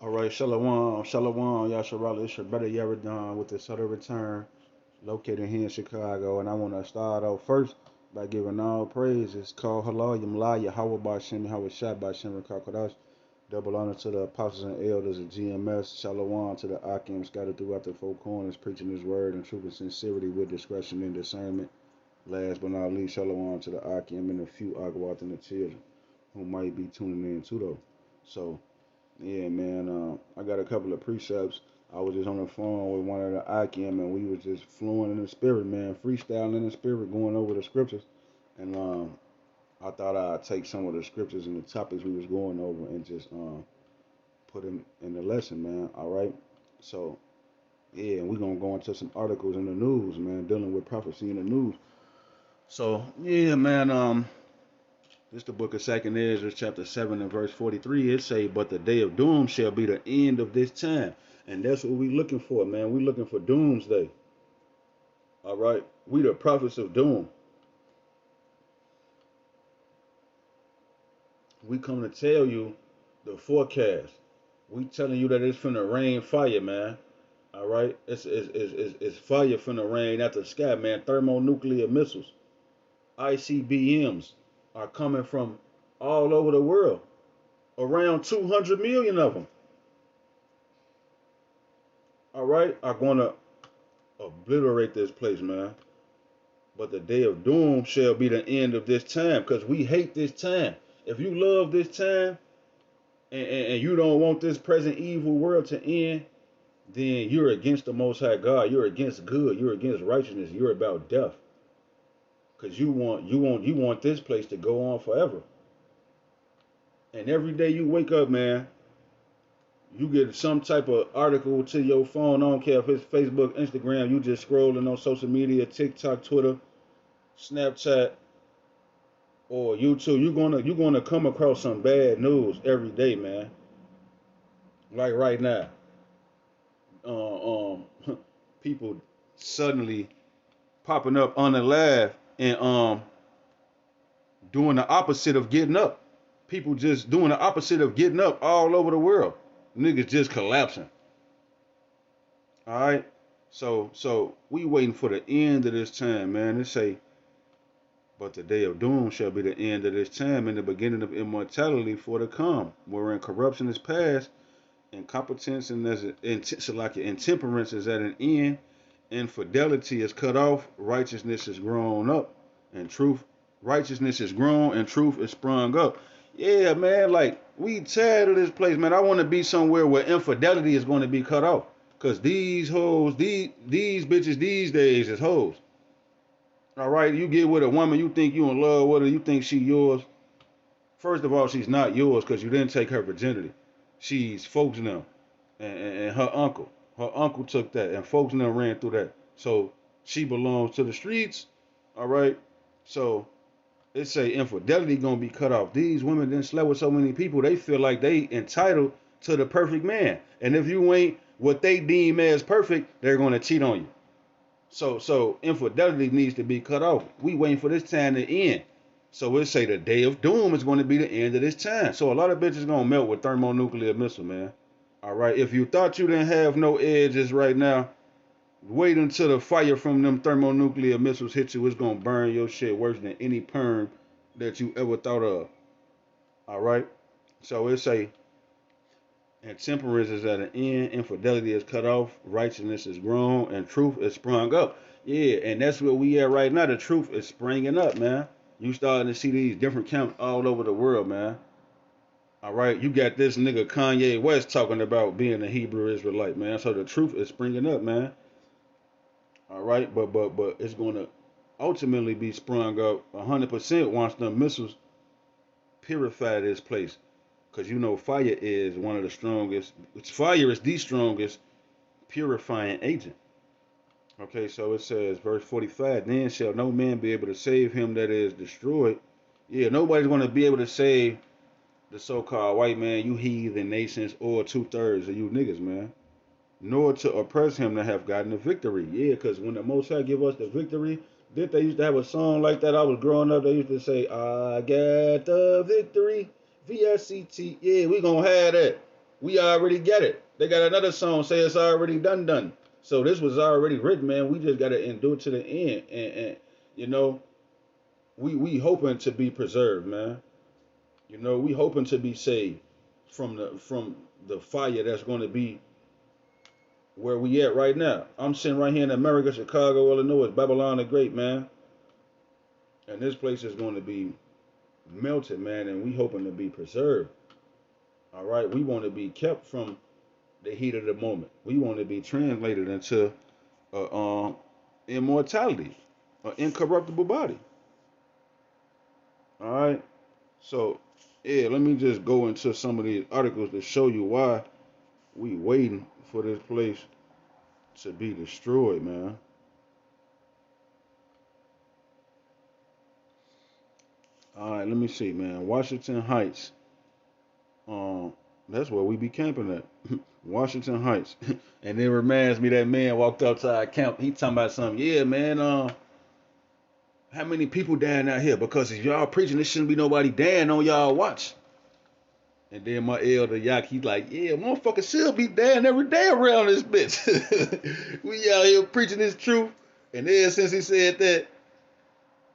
All right, Shalom, Shalom, Yasharala. It's your brother Yaradon with the Southern Return, located here in Chicago. And I want to start off first by giving all praises. Call halal, yamla, Yahweh Bashem, Yahweh Shai Bashem, Rakakodash. Double honor to the apostles and elders of GMS. Shalom to the Akim scattered throughout the four corners, preaching his word in truth and sincerity with discretion and discernment. Last but not least, Shalom to the Akim and a few Agawat and the children who might be tuning in too, though. So, yeah, man. I got a couple of precepts. I was just on the phone with one of the Akim, and we was just flowing in the spirit, man, freestyling in the spirit, going over the scriptures. And I thought I'd take some of the scriptures and the topics we was going over and just put them in the lesson, man. All right. So yeah, and we're gonna go into some articles in the news, man, dealing with prophecy in the news. So yeah, man. This the book of Second Ezra, chapter 7 and verse 43. It say, "But the day of doom shall be the end of this time," and that's what we looking for, man. We looking for doomsday. All right, we the prophets of doom. We come to tell you the forecast. We telling you that it's finna rain fire, man. All right, it's fire finna rain out the sky, man. Thermonuclear missiles, ICBMs are coming from all over the world. Around 200 million of them. All right, are gonna obliterate this place, man. But the day of doom shall be the end of this time, because we hate this time. If you love this time and you don't want this present evil world to end, then you're against the Most High God. You're against good. You're against righteousness. You're about death, because you want this place to go on forever. And every day you wake up, man, you get some type of article to your phone. I don't care if it's Facebook, Instagram. You just scrolling on social media, TikTok, Twitter, Snapchat, or YouTube. You're gonna come across some bad news every day, man. Like right now, uh, um, people suddenly popping up unalive and doing the opposite of getting up. People just doing the opposite of getting up all over the world. Niggas just collapsing. All right. So we waiting for the end of this time, man. They say, but the day of doom shall be the end of this time and the beginning of immortality for to come, wherein corruption is past, incompetence and like intemperance is at an end, infidelity is cut off, righteousness is grown up, and truth righteousness is grown and truth is sprung up. Yeah, man, like we tired of this place, man. I want to be somewhere where infidelity is going to be cut off. Cause these hoes, these bitches these days is hoes. All right, you get with a woman, you think you in love with her, you think she yours. First of all, she's not yours because you didn't take her virginity. She's folks now, and her uncle. Her uncle took that, and folks now ran through that. So she belongs to the streets. All right. So it say infidelity gonna be cut off. These women didn't slept with so many people, they feel like they entitled to the perfect man. And if you ain't what they deem as perfect, they're gonna cheat on you. So infidelity needs to be cut off. We waiting for this time to end. So it say the day of doom is going to be the end of this time. So a lot of bitches gonna melt with thermonuclear missile, man. All right. If you thought you didn't have no edges right now, wait until the fire from them thermonuclear missiles hit you. It's gonna burn your shit worse than any perm that you ever thought of. All right. So it say, and temperance is at an end, infidelity is cut off, righteousness is grown, and truth is sprung up. Yeah, and that's where we at right now. The truth is springing up, man. You starting to see these different camps all over the world, man. All right, you got this nigga Kanye West talking about being a Hebrew Israelite, man. So the truth is springing up, man. All right, but it's gonna ultimately be sprung up 100% once the missiles purify this place. Because you know fire is one of the strongest. Fire is the strongest purifying agent. Okay, so it says, verse 45, then shall no man be able to save him that is destroyed. Yeah, nobody's going to be able to save the so-called white man, you heathen nations, or two-thirds of you niggas, man. Nor to oppress him that have gotten the victory. Yeah, because when the Most High give us the victory, did they used to have a song like that? I was growing up, they used to say, I got the victory. VSCT. Yeah, we going to have that. We already get it. They got another song say it's already done. So this was already written, man. We just gotta endure to the end, and you know, we hoping to be preserved, man. You know, we hoping to be saved from the fire that's going to be where we at right now. I'm sitting right here in America, Chicago, Illinois, Babylon the Great, man, and this place is going to be melted, man, and we hoping to be preserved. All right, we want to be kept from the heat of the moment. We want to be translated into immortality, an incorruptible body. All right. So, yeah, let me just go into some of these articles to show you why we waiting for this place to be destroyed, man. All right, let me see, man. Washington Heights. Um, that's where we be camping at. Washington Heights. And it reminds me that man walked up to our camp. He talking about something. Yeah, man. How many people dying out here? Because if y'all preaching, there shouldn't be nobody dying on y'all watch. And then my elder Yak, he's like, yeah, motherfucker should be dying every day around this bitch. We out here preaching this truth. And ever since he said that,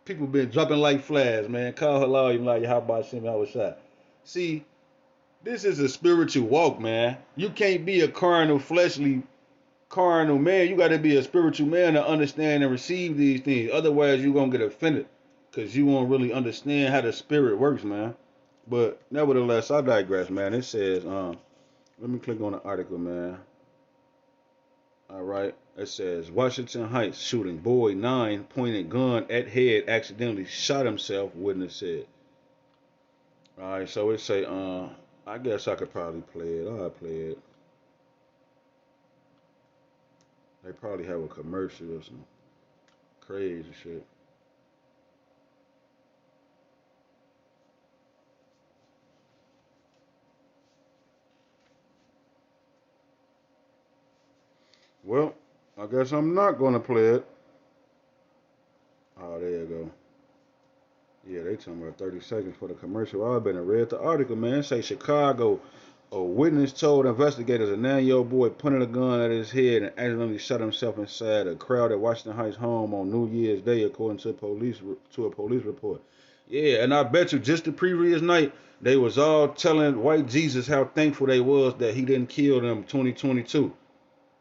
people been dropping like flies, man. Call halal, even like how about Shem shot. See, this is a spiritual walk, man. You can't be a carnal, fleshly, carnal man. You got to be a spiritual man to understand and receive these things. Otherwise, you're going to get offended because you won't really understand how the spirit works, man. But nevertheless, I digress, man. It says, let me click on the article, man. All right. It says Washington Heights shooting, boy 9 pointed gun at head accidentally shot himself. Witness said. All right. So it say, I guess I could probably play it. I'll play it. They probably have a commercial or some crazy shit. Well, I guess I'm not gonna play it. Oh, there you go. Yeah, they talking about 30 seconds for the commercial. I've been and read the article, man. It say Chicago, a witness told investigators a 9-year-old boy pointed a gun at his head and accidentally shot himself inside a crowd at Washington Heights home on New Year's Day, according to a police report. Yeah, and I bet you just the previous night they was all telling white Jesus how thankful they was that he didn't kill them 2022.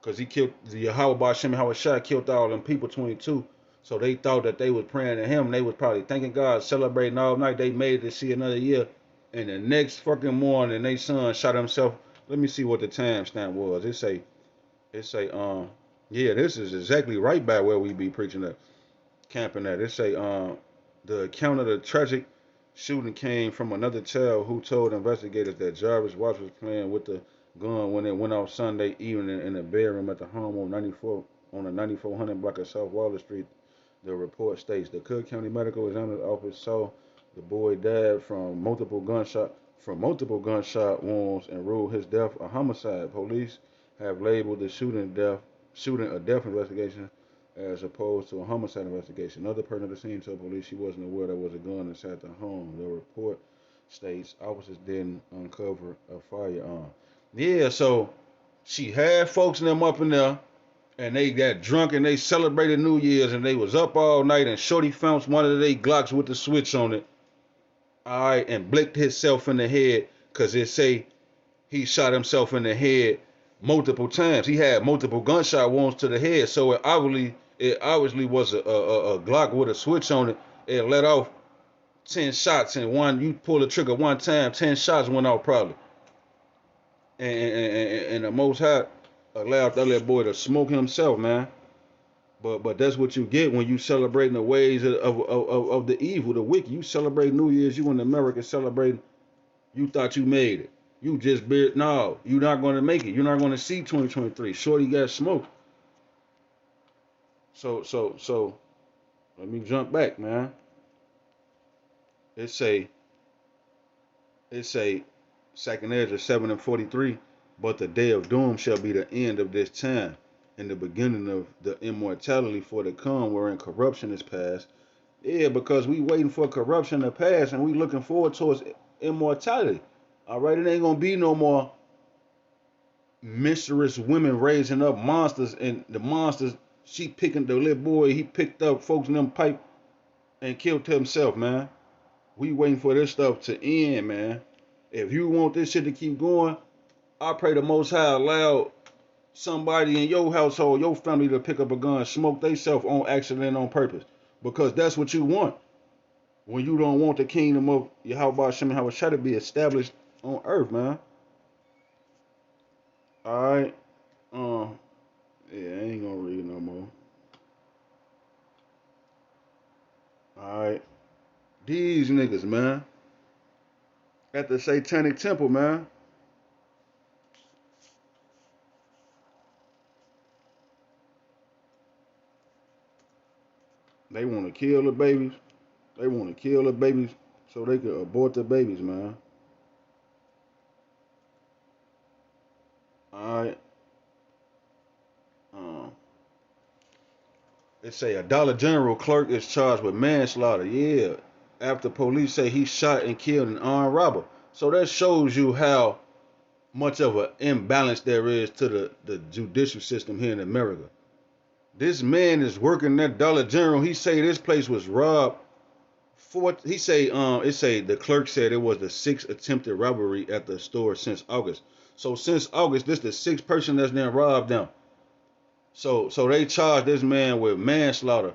Because he killed the Yahweh Bashem Howard Shah killed all them people 22. So they thought that they was praying to him. They was probably thanking God, celebrating all night. They made it to see another year. And the next fucking morning, their son shot himself. Let me see what the timestamp was. It say, yeah, this is exactly right by where we be preaching at, camping at. It say, the account of the tragic shooting came from another child who told investigators that Jarvis Watts was playing with the gun when it went off Sunday evening in a bedroom at the home on the 9400 block of South Waller Street. The report states the Cook County Medical Examiner's Office saw the boy died from multiple gunshot wounds and ruled his death a homicide. Police have labeled the shooting a death investigation as opposed to a homicide investigation. Another person at the scene told police she wasn't aware there was a gun inside the home. The report states officers didn't uncover a firearm. Yeah, so she had folks in them up in there, and they got drunk and they celebrated New Year's and they was up all night and Shorty found one of their Glocks with the switch on it. All right, and blicked himself in the head because it say he shot himself in the head multiple times. He had multiple gunshot wounds to the head, so it obviously was a Glock with a switch on it. It let off 10 shots and one. You pull the trigger one time, 10 shots went off probably. And the Most High allowed that little boy to smoke himself, man. But that's what you get when you celebrating the ways of the evil, the wicked. You celebrate New Year's, you in America celebrating. You thought you made it. You just no, you're not going to make it. You're not going to see 2023. Shorty got smoked. So let me jump back, man. It say Second Ezra 7:43, but the day of doom shall be the end of this time, and the beginning of the immortality for the come, wherein corruption is past. Yeah, because we waiting for corruption to pass, and we looking forward towards immortality. All right, it ain't gonna be no more mischievous women raising up monsters, and the monsters, she picking the little boy, he picked up folks in them pipe and killed himself, man. We waiting for this stuff to end, man. If you want this shit to keep going, I pray the Most High allow somebody in your household, your family, to pick up a gun, smoke theyself on accident on purpose, because that's what you want. When you don't want the kingdom of Yahweh Shem and Hawashah to be established on earth, man. All right. Yeah, I ain't gonna read no more. All right. These niggas, man, at the Satanic Temple, man, they want to kill the babies. They want to kill the babies so they can abort the babies, man. All right. Um, They say a Dollar General clerk is charged with manslaughter. Yeah, after police say he shot and killed an armed robber. So that shows you how much of an imbalance there is to the judicial system here in America. This man is working at Dollar General. He say this place was robbed. He say it say the clerk said it was the sixth attempted robbery at the store since August. So since August, this the sixth person that's been robbed them. So they charged this man with manslaughter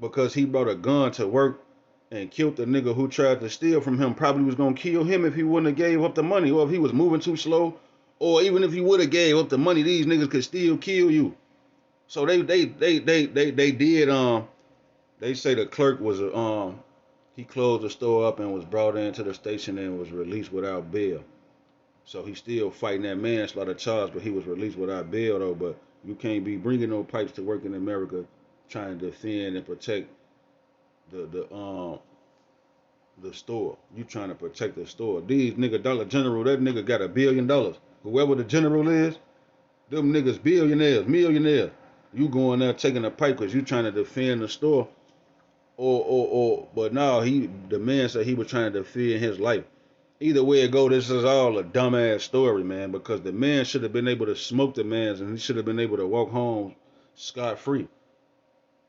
because he brought a gun to work and killed the nigga who tried to steal from him. Probably was gonna kill him if he wouldn't have gave up the money, or if he was moving too slow, or even if he would have gave up the money, these niggas could still kill you. So they did they say the clerk was he closed the store up and was brought into the station and was released without bail. So he's still fighting that manslaughter charge, but he was released without bail though. But you can't be bringing no pipes to work in America trying to defend and protect the the um the store. You trying to protect the store. These nigga Dollar General, that nigga got $1 billion. Whoever the general is, them niggas billionaires, millionaires. You going there taking a pipe because you trying to defend the store, but now the man said he was trying to defend his life. Either way it go, this is all a dumbass story, man. Because the man should have been able to smoke the man's, and he should have been able to walk home scot free.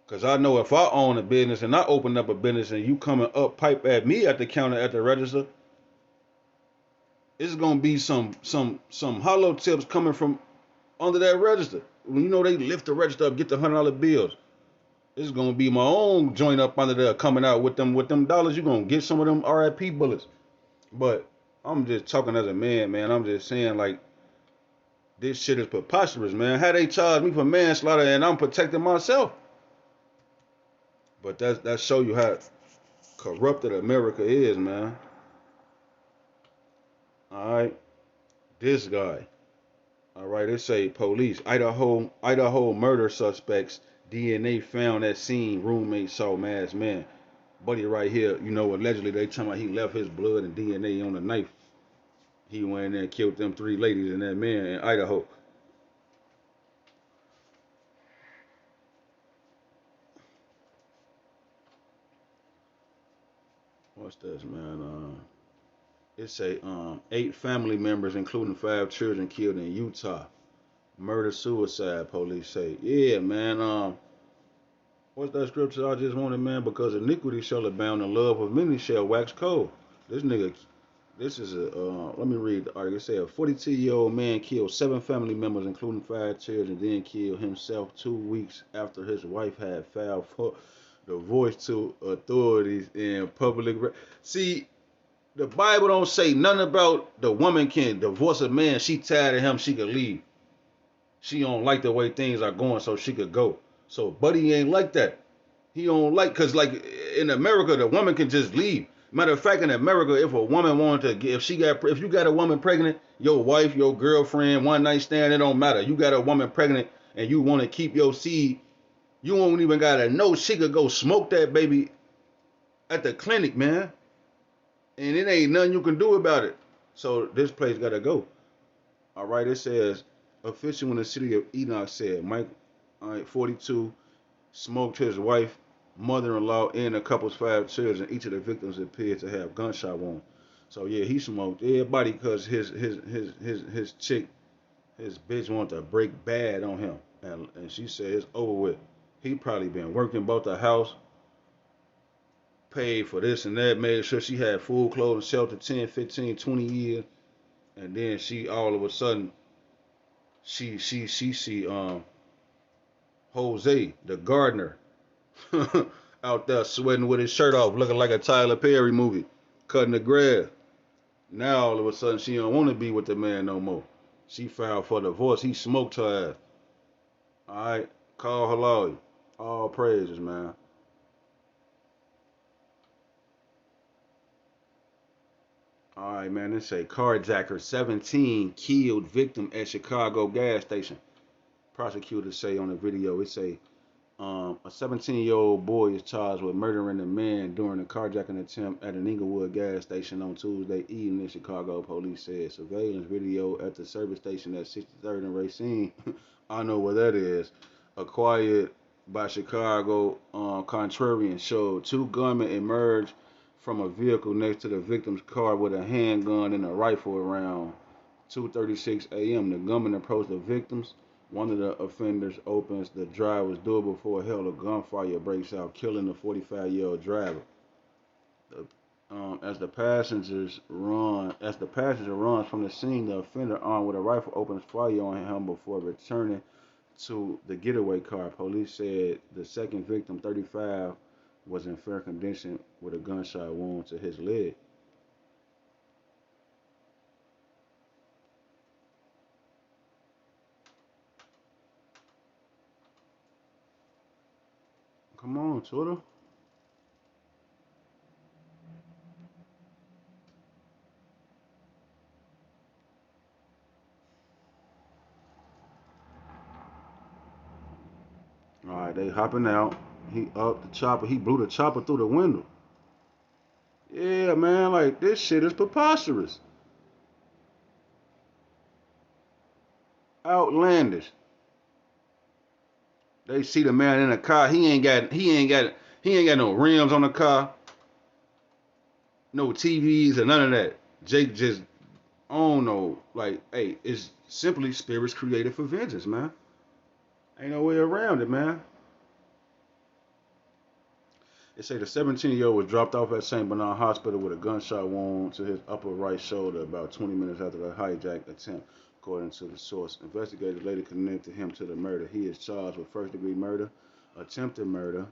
Cause I know if I own a business and I open up a business and you coming up pipe at me at the counter at the register, it's gonna be some hollow tips coming from under that register. When you know they lift the register up, get the $100 bills. It's gonna be my own joint up under there coming out with them dollars. You gonna get some of them RIP bullets. But I'm just talking as a man, man. I'm just saying like this shit is preposterous, man. How they charge me for manslaughter and I'm protecting myself? But that show you how corrupted America is, man. All right, this guy. All right, it say police Idaho murder suspects DNA found at scene. Roommate saw masked man. Buddy right here, you know, allegedly they talking about he left his blood and DNA on the knife. He went in there and killed them three ladies and that man in Idaho. What's this, man? It say 8 family members, including 5 children, killed in Utah. Murder suicide, police say. Yeah, man. What's that scripture I just wanted, man? Because iniquity shall abound, and love of many shall wax cold. This nigga, this is a. Let me read the article. It say a 42-year-old man killed 7 family members, including 5 children, then killed himself 2 weeks after his wife had filed for divorce to authorities in public. See, the Bible don't say nothing about the woman can divorce a man. She tired of him, she could leave. She don't like the way things are going, so she could go. So Buddy ain't like that. He don't like, cause like in America, the woman can just leave. Matter of fact, in America, if a woman wanted to, if you got a woman pregnant, your wife, your girlfriend, one night stand, it don't matter. You got a woman pregnant and you want to keep your seed, you won't even gotta know. She could go smoke that baby at the clinic, man, and it ain't nothing you can do about it. So this place gotta go. All right, it says official in the city of Enoch said Mike, all right, 42, smoked his wife, mother-in-law, and a couple's 5 children. Each of the victims appeared to have gunshot wounds. So yeah, he smoked everybody because his chick His bitch wanted to break bad on him, and she said it's over with. He probably been working both the house, paid for this and that, made sure she had food, clothes, shelter 10, 15, 20 years, and then she all of a sudden she see Jose, the gardener, out there sweating with his shirt off, looking like a Tyler Perry movie, cutting the grass. Now all of a sudden she don't want to be with the man no more. She filed for divorce. He smoked her ass. All right, call her lawyer. All praises, man. All right, man. They say carjacker 17 killed victim at Chicago gas station. Prosecutors say on the video, it say a 17-year-old boy is charged with murdering a man during a carjacking attempt at an Inglewood gas station on Tuesday evening in Chicago, police said. Surveillance video at the service station at 63rd and Racine, I know where that is, acquired by Chicago Contrarian, showed two gunmen emerge from a vehicle next to the victim's car with a handgun and a rifle around 2:36 a.m. The gunman approached the victims. One of the offenders opens the driver's door before a hail of gunfire breaks out, killing the 45-year-old driver. The, as the passenger runs from the scene, the offender armed with a rifle opens fire on him before returning to the getaway car. Police said the second victim, 35, was in fair condition with a gunshot wound to his leg. Come on, Twitter. All right, they hopping out. He up the chopper. He blew the chopper through the window. Yeah, man, like this shit is preposterous, outlandish. They see the man in the car. He ain't got no rims on the car, no TVs or none of that. Jake just, I don't know, like, hey, it's simply spirits created for vengeance, man. Ain't no way around it, man. They say the 17-year-old was dropped off at St. Bernard Hospital with a gunshot wound to his upper right shoulder about 20 minutes after the hijack attempt, according to the source. Investigators later connected him to the murder. He is charged with first-degree murder, attempted murder.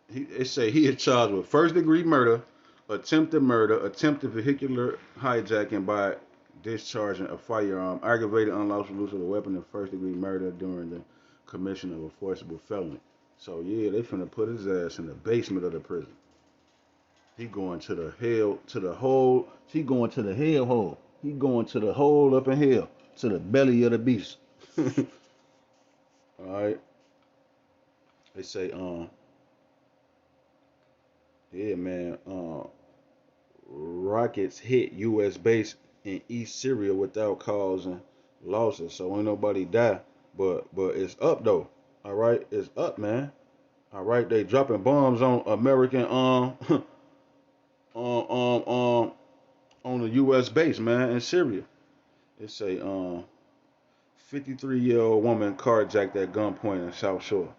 They say he is charged with first-degree murder, attempted vehicular hijacking by discharging a firearm, aggravated unlawful use of a weapon, and first-degree murder during the commission of a forcible felony. So yeah, they finna put his ass in the basement of the prison. He going to the hell, to the hole. He going to the hell hole. He going to the hole up in hell, to the belly of the beast. All right. They say, yeah, man, rockets hit U.S. base in East Syria without causing losses, so ain't nobody die. But it's up though. All right, it's up, man. All right, they dropping bombs on American um um um on the U.S. base, man, in Syria. It say 53-year-old woman carjacked at gunpoint in South Shore.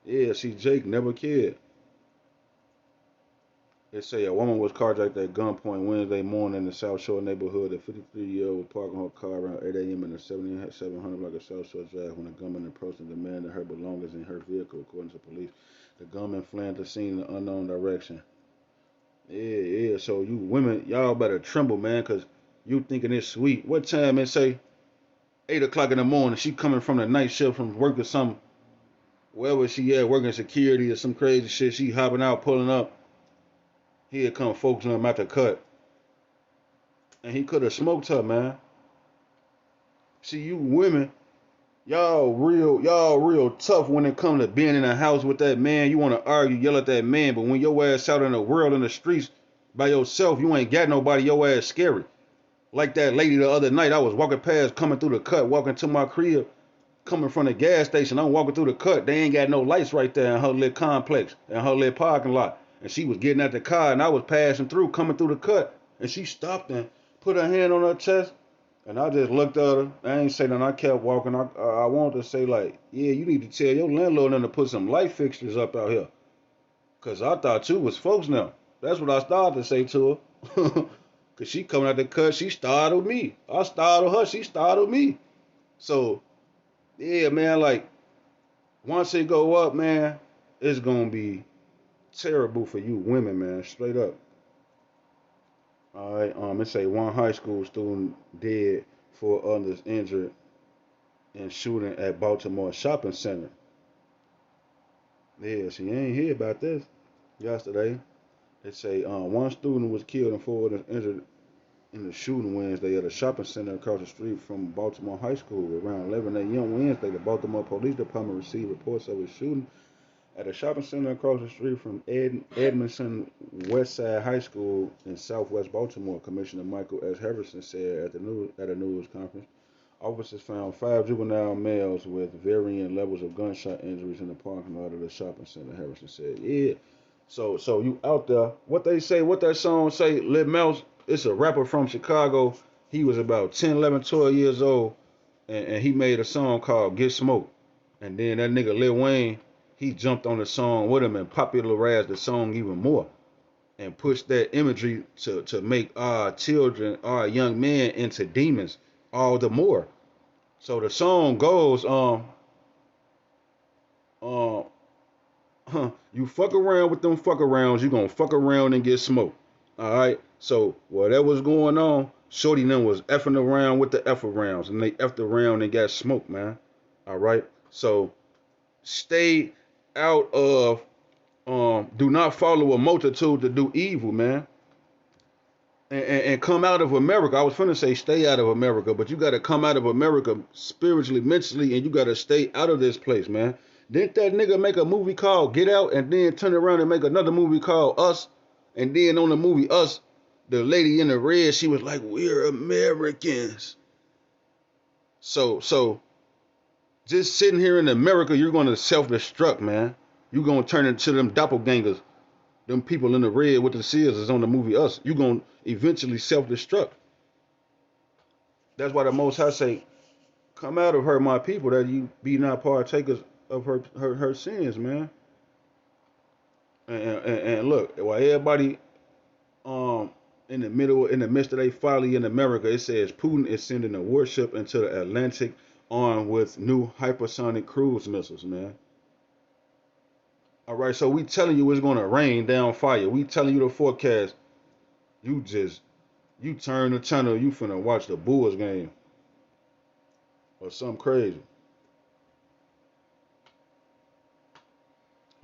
Yeah, see, Jake never cared. They say a woman was carjacked at gunpoint Wednesday morning in the South Shore neighborhood. A 53-year-old was parking her car around 8 a.m. in the 7700 block of South Shore Drive when a gunman approached and demanded her belongings in her vehicle, according to police. The gunman fled the scene in an unknown direction. Yeah. So you women, y'all better tremble, man, cause you thinking it's sweet. What time it say? 8 o'clock in the morning. She coming from the night shift from work or something. Wherever she at, working security or some crazy shit. She hopping out, pulling up. Here come folks on him at the cut. And he could have smoked her, man. See, you women, y'all real tough when it comes to being in a house with that man. You want to argue, yell at that man, but when your ass out in the world in the streets by yourself, you ain't got nobody. Your ass scary. Like that lady the other night, I was walking past, coming through the cut, walking to my crib, coming from the gas station. I'm walking through the cut. They ain't got no lights right there in her little complex, in her little parking lot. And she was getting at the car, and I was passing through, coming through the cut. And she stopped and put her hand on her chest. And I just looked at her. I ain't say nothing. I kept walking. I wanted to say like, yeah, you need to tell your landlord to put some light fixtures up out here, cause I thought you was folks now. That's what I started to say to her. Cause she coming out the cut, she startled me. I startled her, she startled me. So yeah, man, like once it go up, man, it's gonna be terrible for you women, man. Straight up. All right. It say one high school student dead, four others injured in shooting at Baltimore shopping center. Yeah, she ain't hear about this yesterday. They say one student was killed and four others injured in the shooting Wednesday at a shopping center across the street from Baltimore High School. Around 11 a.m. Wednesday, the Baltimore Police Department received reports of a shooting at a shopping center across the street from Edmondson Westside High School in Southwest Baltimore. Commissioner Michael S. Harrison said at a news conference. Officers found five juvenile males with varying levels of gunshot injuries in the parking lot of the shopping center. Harrison said, "Yeah, so you out there? What they say? What that song say? Lil Mouse. It's a rapper from Chicago. He was about 10, 11, 12 years old, and he made a song called Get Smoked. And then that nigga Lil Wayne, he jumped on the song with him and popularized the song even more, and pushed that imagery to make our children, our young men into demons all the more. So the song goes, um, you fuck around with them fuck arounds, you gonna fuck around and get smoked. All right. So whatever's going on, Shorty them was effing around with the F rounds, and they effed around and got smoked, man. All right. So stay out of, do not follow a multitude to do evil, man. And come out of America. I was finna say stay out of America, but you gotta come out of America spiritually, mentally, and you gotta stay out of this place, man. Didn't that nigga make a movie called Get Out and then turn around and make another movie called Us? And then on the movie Us, the lady in the red, she was like, "We're Americans." So just sitting here in America, you're gonna self-destruct, man. You're gonna turn into them doppelgangers, them people in the red with the seals is on the movie Us. You're gonna eventually self-destruct. That's why the Most High say, "Come out of her, my people, that you be not partakers of her sins, man." And look, while everybody in the midst of their folly in America, it says Putin is sending a warship into the Atlantic armed with new hypersonic cruise missiles, man. All right, so we telling you it's gonna rain down fire. We telling you the forecast. You just you turn the channel, you finna watch the Bulls game or something crazy.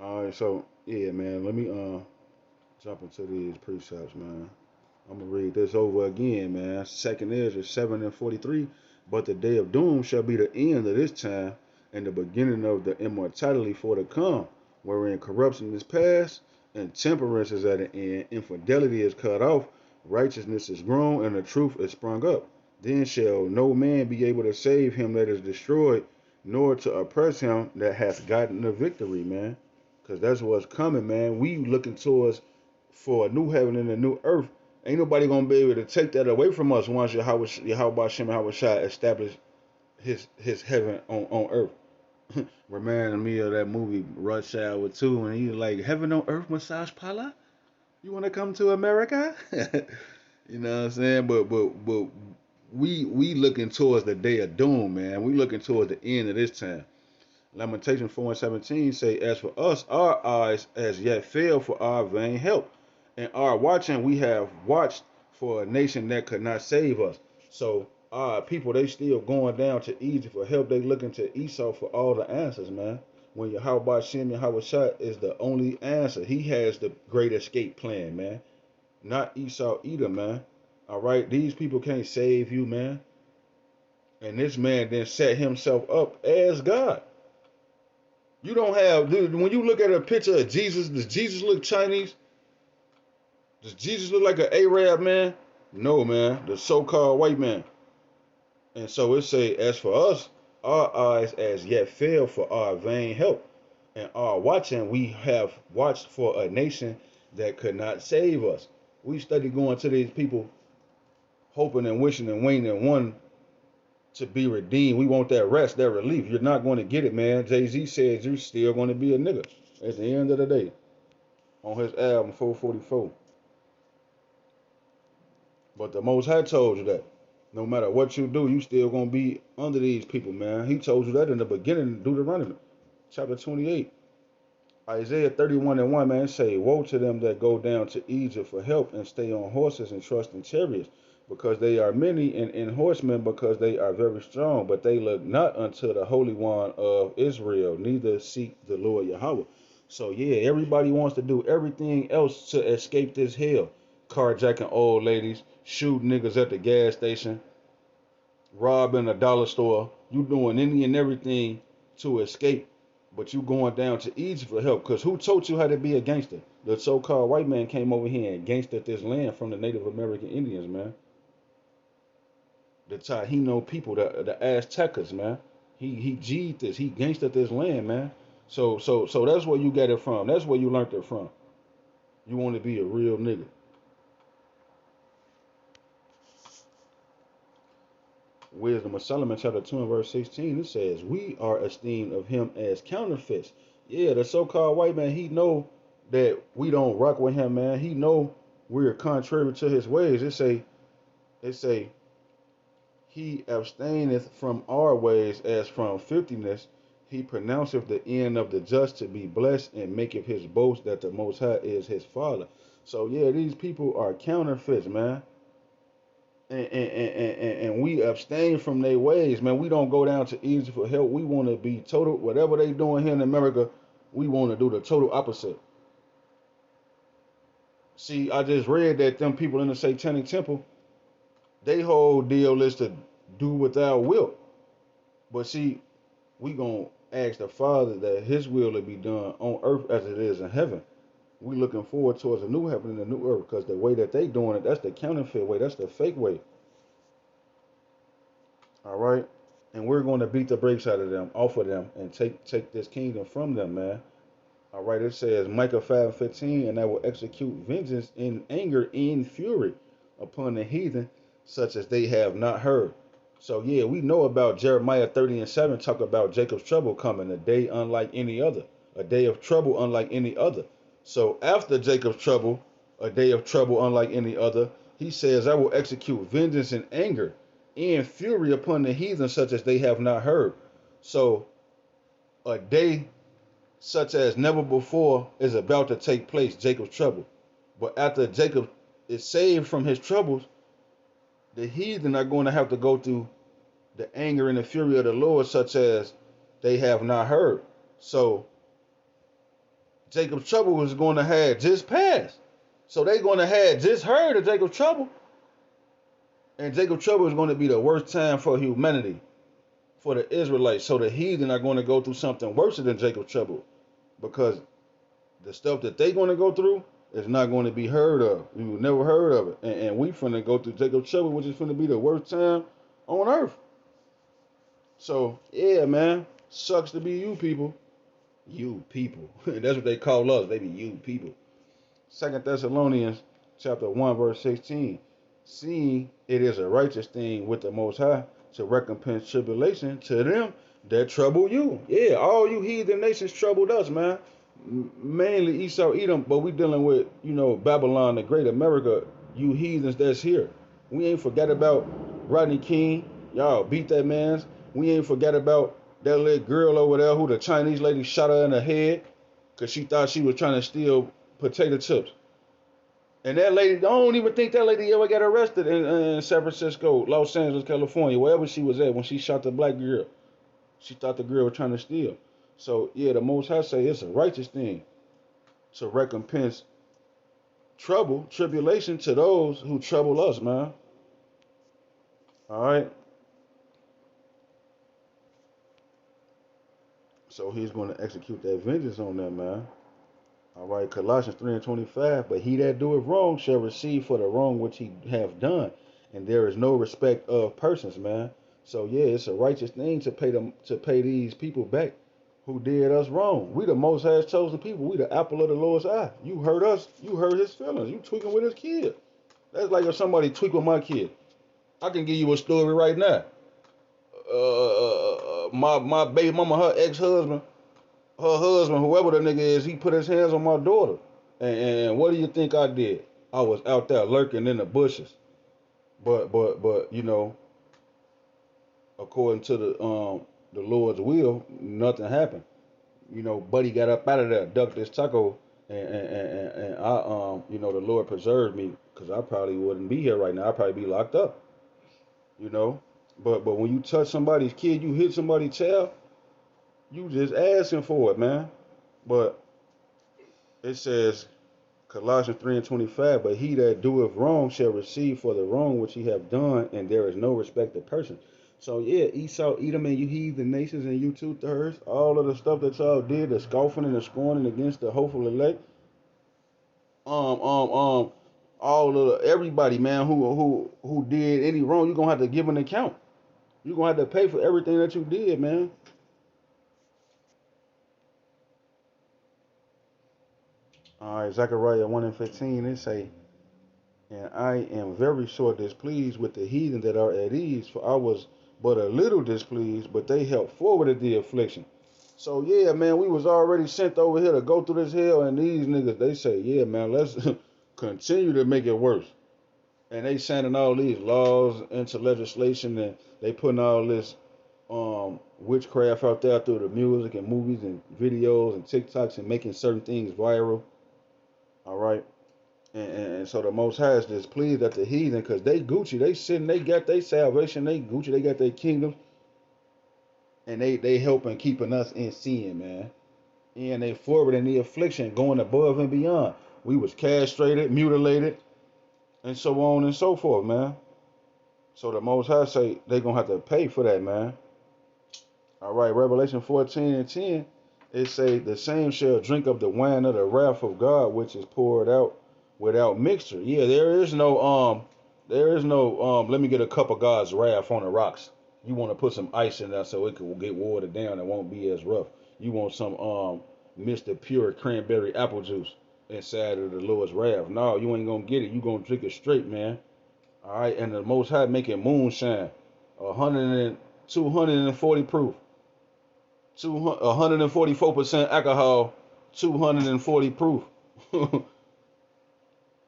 All right, so yeah, man. Let me jump into these precepts, man. I'm gonna read this over again, man. Second Ezra 7:43. But the day of doom shall be the end of this time, and the beginning of the immortality for to come, wherein corruption is past, and temperance is at an end, infidelity is cut off, righteousness is grown, and the truth is sprung up. Then shall no man be able to save him that is destroyed, nor to oppress him that hath gotten the victory, man. Cause that's what's coming, man. We looking towards for a new heaven and a new earth. Ain't nobody gonna be able to take that away from us once Yahweh Shem Shai established his heaven on earth. Reminding me of that movie Rush Hour 2 when he was like, "Heaven on earth massage parlor? You wanna come to America?" You know what I'm saying? But we looking towards the day of doom, man. We looking towards the end of this time. Lamentation 4:17 say, "As for us, our eyes as yet fail for our vain help, and our watching we have watched for a nation that could not save us." So our people, they still going down to Egypt for help. They looking to Esau for all the answers, man. When Yahweh Shem Yahweh Shai is the only answer. He has the great escape plan, man. Not Esau either, man. All right, these people can't save you, man. And this man then set himself up as God. You don't have, dude, when you look at a picture of Jesus, does Jesus look Chinese? Does Jesus look like an Arab man? No, man. The so-called white man. And so it say, as for us, our eyes as yet fail for our vain help, and our watching we have watched for a nation that could not save us. We study going to these people, hoping and wishing and waiting, and one to be redeemed. We want that rest, that relief. You're not going to get it, man. Jay-Z said you're still going to be a nigga at the end of the day on his album 444. But the Most High told you that. No matter what you do, you still going to be under these people, man. He told you that in the beginning of Deuteronomy, chapter 28. Isaiah 31 and 1, man, say, woe to them that go down to Egypt for help and stay on horses and trust in chariots, because they are many, and in horsemen, because they are very strong, but they look not unto the Holy One of Israel, neither seek the Lord Yahweh. So yeah, everybody wants to do everything else to escape this hell. Carjacking old ladies, shooting niggas at the gas station, robbing a dollar store. You doing any and everything to escape, but you going down to Egypt for help. Because who taught you how to be a gangster? The so-called white man came over here and gangstered this land from the Native American Indians, man. The Taino people, the Aztecas, man. He G'd this. He gangstered this land, man. So that's where you get it from. That's where you learned it from. You want to be a real nigga. Wisdom of Solomon, chapter 2 and verse 16, it says, we are esteemed of him as counterfeits. Yeah, the so-called white man, he know that we don't rock with him, man. He know we're contrary to his ways. It say, he abstaineth from our ways as from filthiness. He pronounceth the end of the just to be blessed, and maketh his boast that the Most High is his father. So yeah, these people are counterfeits, man. And we abstain from their ways, man. We don't go down to Egypt for help. We want to be total, whatever they doing here in America, we want to do the total opposite. See, I just read that them people in the Satanic Temple, they whole deal is to do without will. But see, we gonna ask the Father that his will to be done on earth as it is in heaven. We looking forward towards a new heaven and a new earth, because the way that they doing it, that's the counterfeit way, that's the fake way. All right, and we're going to beat the brakes out of them, off of them, and take this kingdom from them, man. All right, it says Micah 5:15, and I will execute vengeance in anger, in fury, upon the heathen, such as they have not heard. So yeah, we know about Jeremiah 30 and 7, talk about Jacob's trouble coming, a day unlike any other, a day of trouble unlike any other. So after Jacob's trouble, a day of trouble unlike any other, he says, I will execute vengeance in anger, in fury upon the heathen, such as they have not heard. So a day such as never before is about to take place, Jacob's trouble. But after Jacob is saved from his troubles, the heathen are going to have to go through the anger and the fury of the Lord, such as they have not heard. So Jacob's trouble is going to have just passed. So they're going to have just heard of Jacob's trouble. And Jacob's trouble is going to be the worst time for humanity, for the Israelites. So the heathen are going to go through something worse than Jacob's trouble, because the stuff that they're going to go through is not going to be heard of. You never heard of it. And we finna go through Jacob's trouble, which is finna be the worst time on earth. So yeah, man, sucks to be you people. You people. That's what they call us. They be you people. 2 Thessalonians chapter 1 verse 16. Seeing it is a righteous thing with the Most High to recompense tribulation to them that trouble you. Yeah, all you heathen nations troubled us, man. Mainly Esau, Edom, but we dealing with, Babylon, the great America, you heathens that's here. We ain't forgot about Rodney King. Y'all beat that man. We ain't forgot about that little girl over there who the Chinese lady shot her in the head because she thought she was trying to steal potato chips. And that lady, I don't even think that lady ever got arrested in San Francisco, Los Angeles, California, wherever she was at when she shot the black girl. She thought the girl was trying to steal. So, yeah, the Most High say it's a righteous thing to recompense tribulation to those who trouble us, man. All right? So he's going to execute that vengeance on them, man. All right, Colossians 3 and 25. But he that doeth wrong shall receive for the wrong which he hath done. And there is no respect of persons, man. So, yeah, it's a righteous thing to pay these people back who did us wrong. We the Most High's chosen people. We the apple of the Lord's eye. You hurt us. You hurt his feelings. You tweaking with his kid. That's like if somebody tweak with my kid. I can give you a story right now. my baby mama, her ex-husband, her husband, whoever the nigga is, he put his hands on my daughter. And what do you think I did? I was out there lurking in the bushes. But you know, according to the Lord's will, nothing happened. You know, Buddy got up out of there, ducked his taco, and I you know, the Lord preserved me because I probably wouldn't be here right now. I'd probably be locked up. You know, but when you touch somebody's kid, you hit somebody's child, you just asking for it, man. But it says Colossians 3:25, but he that doeth wrong shall receive for the wrong which he have done, and there is no respect of person. So yeah, Esau, Edom, and you heathen nations, and you two-thirds, all of the stuff that y'all did, the scoffing and the scorning against the hopeful elect, um, um, um, all of everybody, man, who did any wrong, you're gonna have to give an account. You're gonna have to pay for everything that you did, man. All right, Zechariah 1:15, it say, and I am very sore displeased with the heathen that are at ease, for I was but a little displeased, but they helped forwarded the affliction. So yeah, man, we was already sent over here to go through this hell, and these niggas, they say, yeah, man, let's continue to make it worse. And they sending all these laws into legislation, and they putting all this witchcraft out there through the music and movies and videos and TikToks and making certain things viral. All right. And so the Most High is displeased at the heathen because they Gucci, they sitting, they got their salvation, they Gucci, they got their kingdom, and they helping keeping us in sin, man. And they forward in the affliction, going above and beyond. We was castrated, mutilated, and so on and so forth, man. So the Most High say they gonna have to pay for that, man. All right, Revelation 14:10, it say the same shall drink of the wine of the wrath of God, which is poured out without mixture. Yeah, there is no let me get a cup of God's wrath on the rocks. You want to put some ice in there so it can get watered down and won't be as rough. You want some Mr. Pure cranberry apple juice inside of the Lord's wrath. No, you ain't gonna get it. You gonna drink it straight, man. All right, and the Most High making moonshine, 240 proof. 144% alcohol, 240 proof. All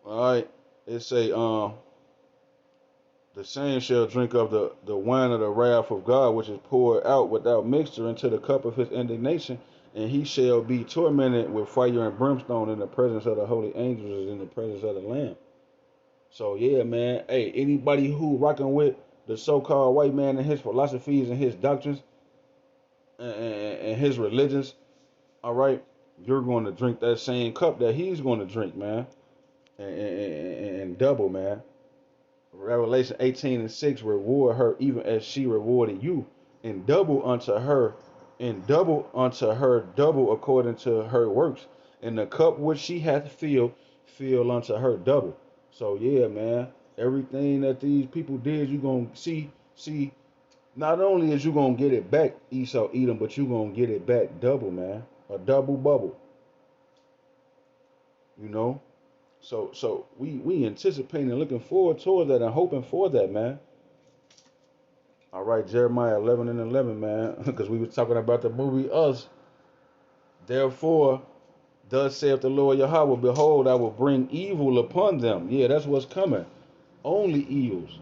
right. It say, the same shall drink of the wine of the wrath of God, which is poured out without mixture into the cup of his indignation, and he shall be tormented with fire and brimstone in the presence of the holy angels and in the presence of the Lamb. So yeah, man. Hey, anybody who rocking with the so-called white man and his philosophies and his doctrines and his religions, all right, you're going to drink that same cup that he's going to drink, man, and double, man. Revelation 18:6, reward her even as she rewarded you, and double unto her, double according to her works, and the cup which she hath filled, fill unto her double. So yeah, man, everything that these people did, you gonna see. Not only is you gonna get it back, Esau Edom, but you gonna get it back double, man. A double bubble, you know. So we anticipating and looking forward towards that and hoping for that, man. All right, Jeremiah 11:11, man, because we was talking about the movie Us. Therefore, thus saith the Lord Yahweh, behold, I will bring evil upon them. Yeah, that's what's coming. Only evils.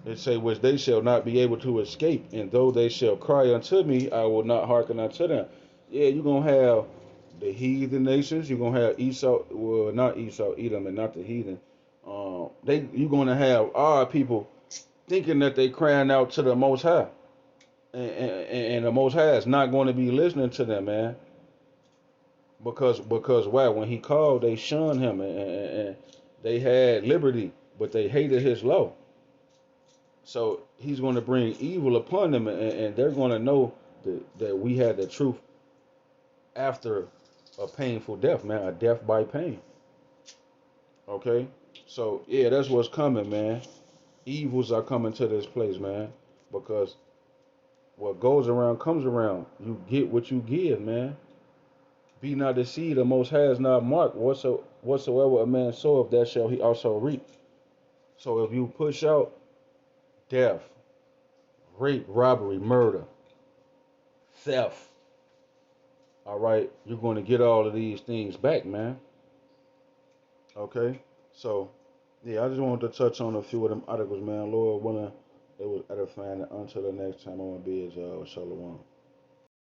It say, which they shall not be able to escape, and though they shall cry unto me, I will not hearken unto them. Yeah, you're gonna have the heathen nations. You're gonna have Esau, well, not Esau, Edom, and not the heathen. You're gonna have our people thinking that they crying out to the Most High, and the Most High is not going to be listening to them, man. Because why? When He called, they shunned Him, and they had liberty, but they hated His law. So He's going to bring evil upon them, and they're going to know that we had the truth after a painful death, man, a death by pain. Okay? So, yeah, that's what's coming, man. Evils are coming to this place, man, because what goes around comes around. You get what you give, man. Be not deceived, the Most High is not marked. Whatsoever a man soweth, that shall he also reap. So if you push out death, rape, robbery, murder, theft. All right, you're going to get all of these things back, man. Okay, so yeah, I just wanted to touch on a few of them articles, man. Lord willing, it was edifying. Until the next time, I'm gonna be as Shalom.